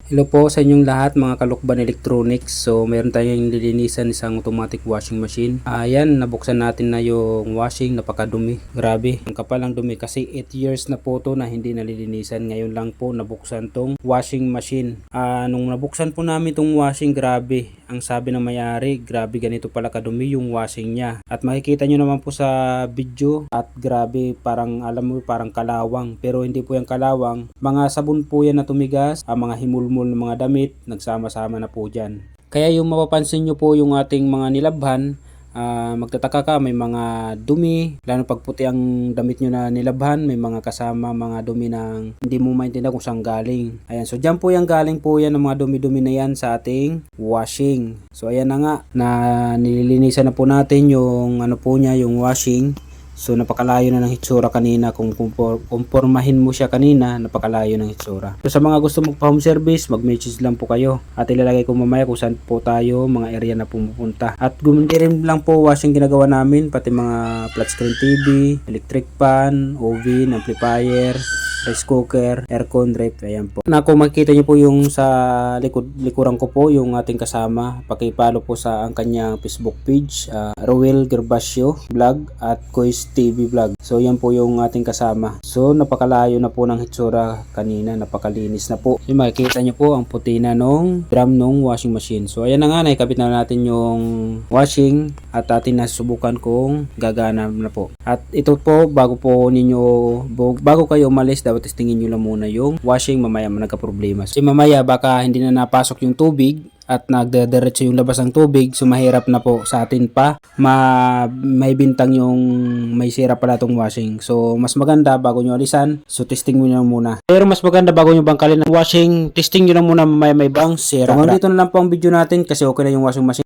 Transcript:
Hello po sa inyong lahat mga kalukban electronics. So meron tayong nililinisan isang automatic washing machine. Ayan, nabuksan natin na yung washing, napakadumi. Grabe, ang kapal ang dumi kasi 8 years na po to na hindi nalilinisan. Ngayon lang po nabuksan tong washing machine. Nung nabuksan po namin tong washing, grabe. Ang sabi ng may-ari, grabe ganito pala kadumi yung washing niya. At makikita nyo naman po sa video at grabe parang alam mo parang kalawang. Pero hindi po yung kalawang. Mga sabon po yan na tumigas, mga himulmul ng mga damit, nagsama-sama na po dyan. Kaya yung mapapansin nyo po yung ating mga nilabhan, magtataka ka, may mga dumi, lalo pag puti ang damit nyo na nilabhan, may mga kasama mga dumi na hindi mo maintindihan kung saan galing. Ayan, so dyan po yung galing po yan ng mga dumi-dumi na yan sa ating washing. So ayan na nga, na nililinisan na po natin yung ano po niya, yung washing. So napakalayo na ng hitsura kanina. Kung kumpurmahin mo siya kanina, napakalayo ng hitsura. So sa mga gusto magpa-home service, mag-message lang po kayo. At ilalagay ko mamaya kung saan po tayo, mga area na pumupunta. At gumunti rin lang po washing ginagawa namin, pati mga flat screen TV, electric fan, oven, amplifier, rice cooker, aircon, ref, ayan po. Na kung makikita niyo po yung sa likuran ko po, yung ating kasama, pakipalo po sa ang kanyang Facebook page, Roel Gervasio Vlog at Kois TV Vlog. So yan po yung ating kasama. So napakalayo na po ng hitsura kanina, napakalinis na po. Yung makikita niyo po ang puti na nung drum nung washing machine. So ayan na nga, naikabit na natin yung washing at atin nasubukan kung gagana na po. At ito po, bago kayo umalis, dapat testingin nyo lang muna yung washing, mamaya nagka-problema. Kasi mamaya baka hindi na napasok yung tubig at nagdadiretso yung labas ng tubig, so mahirap na po sa atin pa may bintang yung may sira pala tong washing. So mas maganda bago nyo alisan, so testing mo nyo muna. Pero mas maganda bago nyo bangkalin ng washing, testing nyo lang muna mamaya may bang sira. So dito na lang po ang video natin kasi okay na yung washing machine.